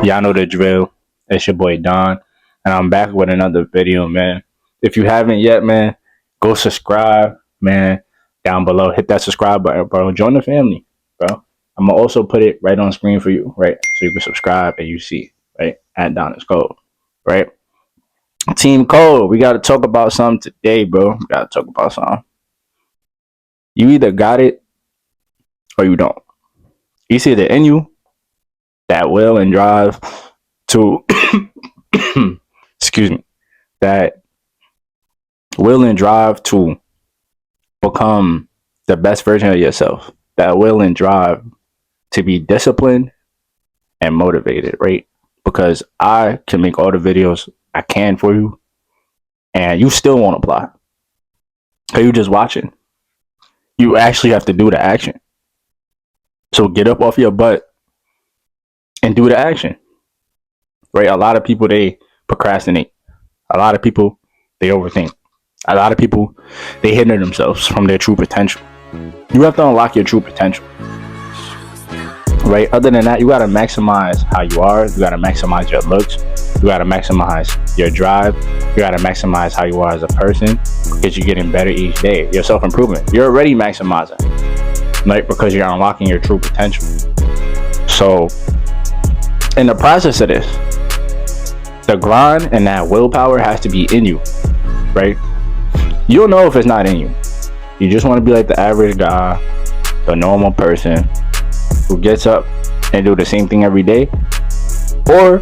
Y'all know the drill. It's your boy Don, and I'm back with another video, man. If you haven't yet, man, go subscribe, man, down below. Hit that subscribe button, bro. Join the family, bro. I'm gonna also put it right on screen for you, right? So you can subscribe and you see, right? At DonisColdx, right? Team Code, we gotta talk about something today, bro. We gotta talk about something. You either got it or you don't. It's either in you, that will and drive to excuse me, that will and drive to become the best version of yourself, that will and drive to be disciplined and motivated, right? Because I can make all the videos I can for you and you still won't apply. Are you just watching? You actually have to do the action. So get up off your butt and do the action, right? A lot of people, they procrastinate. A lot of people, they overthink. A lot of people, they hinder themselves from their true potential. You have to unlock your true potential, right? Other than that, you got to maximize how you are. You got to maximize your looks. You got to maximize your drive. You got to maximize how you are as a person, because you're getting better each day. Your self-improvement, you're already maximizing, right? Because you're unlocking your true potential. So in the process of this, the grind and that willpower has to be in you, right? You'll know if it's not in you. You just want to be like the average guy, the normal person who gets up and do the same thing every day, or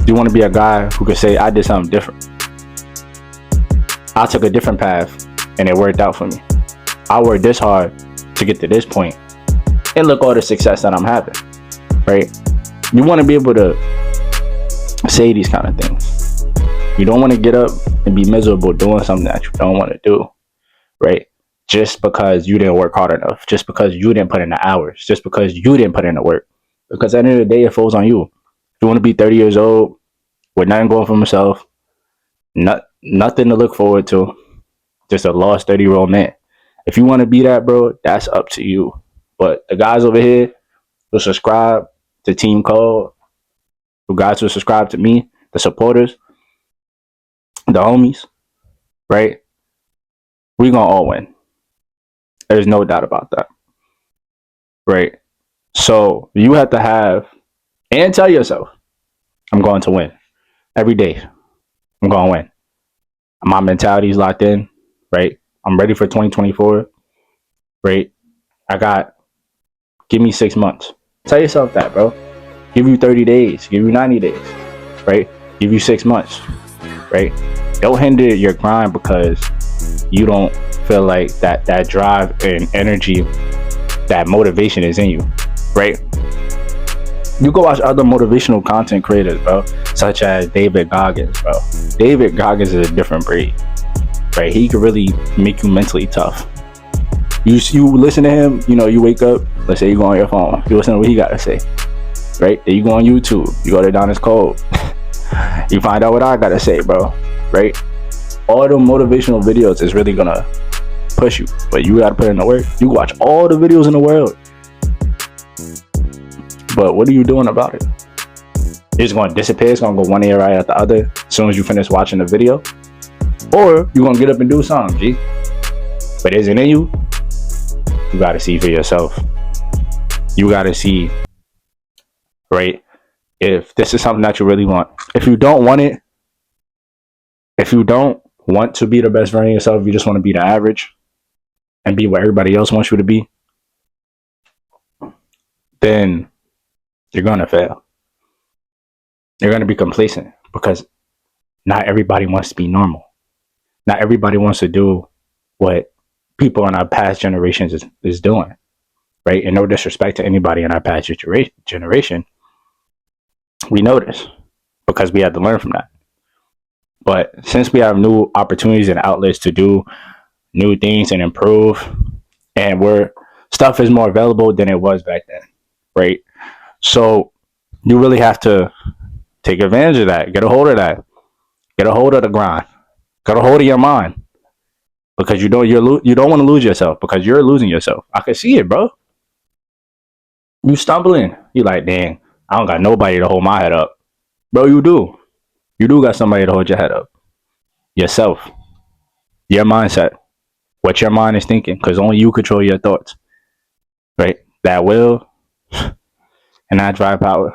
you want to be a guy who could say, I did something different. I took a different path and it worked out for me. I worked this hard to get to this point and look all the success that I'm having, right? You want to be able to say these kind of things. You don't want to get up and be miserable doing something that you don't want to do, right? Just because you didn't work hard enough, just because you didn't put in the hours, just because you didn't put in the work. Because at the end of the day, it falls on you. If you want to be 30 years old with nothing going for himself, nothing to look forward to, just a lost 30-year-old man. If you want to be that, bro, that's up to you. But the guys over here who subscribe to Team Code, who guys who subscribe to me, the supporters, the homies, right? We gonna all win. There's no doubt about that, right? So you have to have and tell yourself, I'm going to win every day. I'm going to win. My mentality is locked in, right? I'm ready for 2024, right? Give me 6 months. Tell yourself that, bro. Give you 30 days, give you 90 days, right? Give you 6 months, right? Don't hinder your grind because you don't feel like that drive and energy, that motivation is in you, right? You go watch other motivational content creators, bro, such as David Goggins, bro. David Goggins is a different breed, right? He can really make you mentally tough. You listen to him, you know, you wake up, let's say you go on your phone, you listen to what he got to say, right? Then you go on YouTube, you go to DonisColdx, you find out what I got to say, bro, right? All the motivational videos is really gonna push you, but you gotta put in the work. You watch all the videos in the world, but what are you doing about it? It's gonna disappear. It's gonna go one ear right at the other as soon as you finish watching the video, or you're gonna get up and do something, G. But is it in you? You gotta see for yourself. You gotta see, right? If this is something that you really want. If you don't want it, if you don't want to be the best version of yourself, you just want to be the average and be what everybody else wants you to be, then you're going to fail. You're going to be complacent because not everybody wants to be normal. Not everybody wants to do what people in our past generations is doing, right? And no disrespect to anybody in our past generation. We know this because we had to learn from that. But since we have new opportunities and outlets to do new things and improve, and stuff is more available than it was back then, right? So you really have to take advantage of that. Get a hold of that. Get a hold of the grind. Get a hold of your mind, because you don't want to lose yourself, because you're losing yourself. I can see it, bro. You stumbling. You like, dang, I don't got nobody to hold my head up. Bro, you do. You do got somebody to hold your head up. Yourself. Your mindset. What your mind is thinking. Because only you control your thoughts. Right? That will and that drive power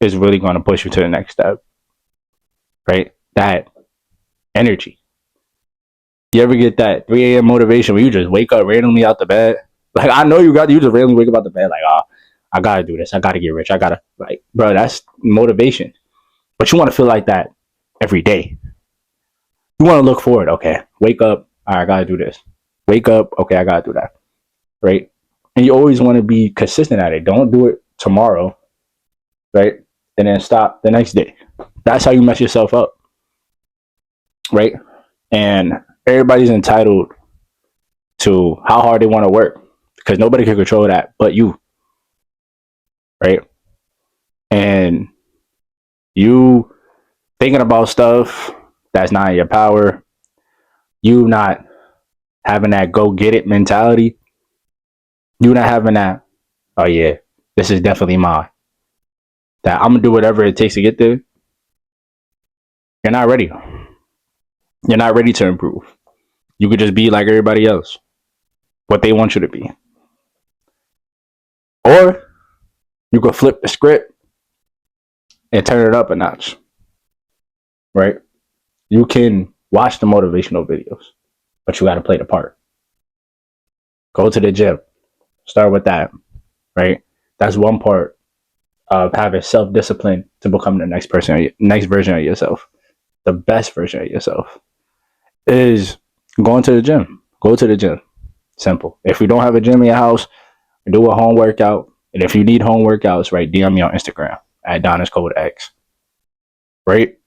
is really going to push you to the next step. Right? That energy. You ever get that 3 a.m. motivation where you just wake up randomly out the bed? Like, I know you just randomly wake up out the bed like, oh, I gotta do this. I gotta get rich. I gotta, like, bro, that's motivation. But you want to feel like that every day. You want to look forward. Okay, wake up. All right, I gotta do this. Wake up. Okay, I gotta do that. Right? And you always want to be consistent at it. Don't do it tomorrow. Right? And then stop the next day. That's how you mess yourself up. Right? And everybody's entitled to how hard they want to work because nobody can control that but you. Right? And you thinking about stuff that's not in your power, you not having that go get it mentality, you not having that, oh yeah, this is definitely mine, that I'm gonna do whatever it takes to get there, you're not ready. You're not ready to improve. You could just be like everybody else, what they want you to be. Or you could flip the script and turn it up a notch. Right? You can watch the motivational videos, but you got to play the part. Go to the gym. Start with that. Right? That's one part of having self-discipline to become the next version of yourself. The best version of yourself is going to the gym. Go to the gym. Simple. If you don't have a gym in your house, do a home workout. And if you need home workouts, right, DM me on Instagram at DonisColdx. Right?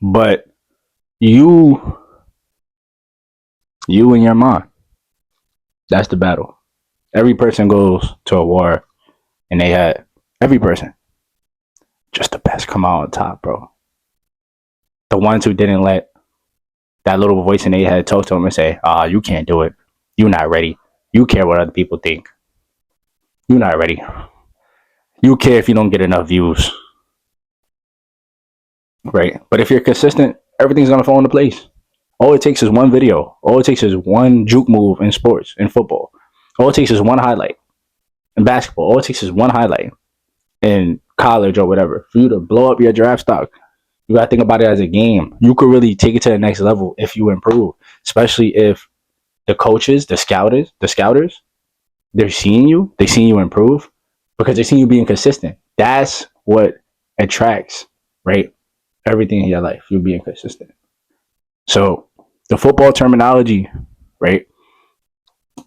But you in your mind, that's the battle. Every person goes to a war and they had, every person, just the best come out on top, bro. The ones who didn't let that little voice in their head talk to them and say, you can't do it. You're not ready. You care what other people think. You're not ready. You care if you don't get enough views. Right? But if you're consistent, everything's going to fall into place. All it takes is one video. All it takes is one juke move in sports, in football. All it takes is one highlight in basketball. All it takes is one highlight in college or whatever for you to blow up your draft stock. You got to think about it as a game. You could really take it to the next level if you improve, especially if the coaches, the scouters, they're seeing you improve because they're seeing you being consistent. That's what attracts, right? Everything in your life, you being consistent. So the football terminology, right?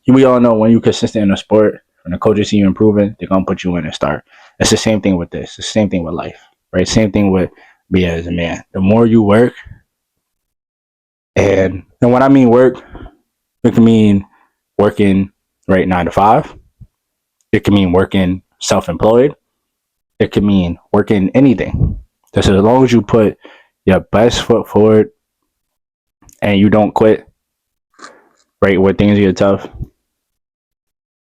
We all know when you're consistent in a sport, when the coaches see you improving, they're going to put you in and start. It's the same thing with this. It's the same thing with life, right? Same thing with being as a man. The more you work, and when I mean work, it can mean working, right, 9 to 5. It can mean working self-employed. It can mean working anything. Just as long as you put your best foot forward and you don't quit, right, when things get tough,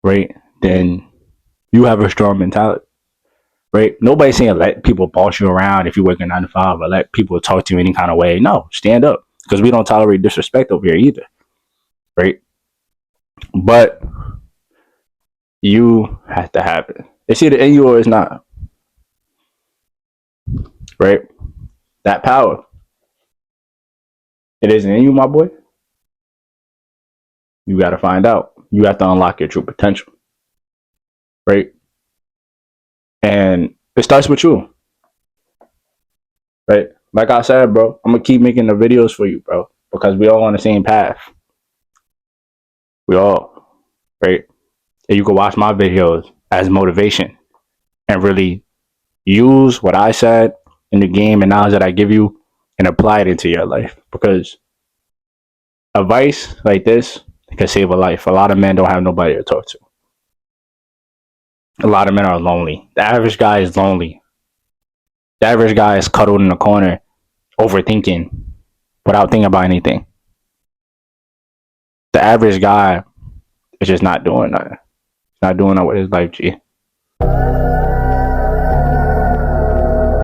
right, then you have a strong mentality, right? Nobody's saying let people boss you around if you're working 9 to 5 or let people talk to you any kind of way. No, stand up because we don't tolerate disrespect over here either, right? But you have to have it. It's either in you or it's not, right? That power. It isn't in you, my boy. You got to find out. You have to unlock your true potential, right? And it starts with you, right? Like I said, bro, I'm going to keep making the videos for you, bro, because we all on the same path. We all, right? And you can watch my videos as motivation and really use what I said in the game and knowledge that I give you and apply it into your life, because advice like this can save a life. A lot of men don't have nobody to talk to. A lot of men are lonely. The average guy is lonely. The average guy is cuddled in a corner, overthinking without thinking about anything. The average guy is just not doing nothing. Not doing that with his life, G.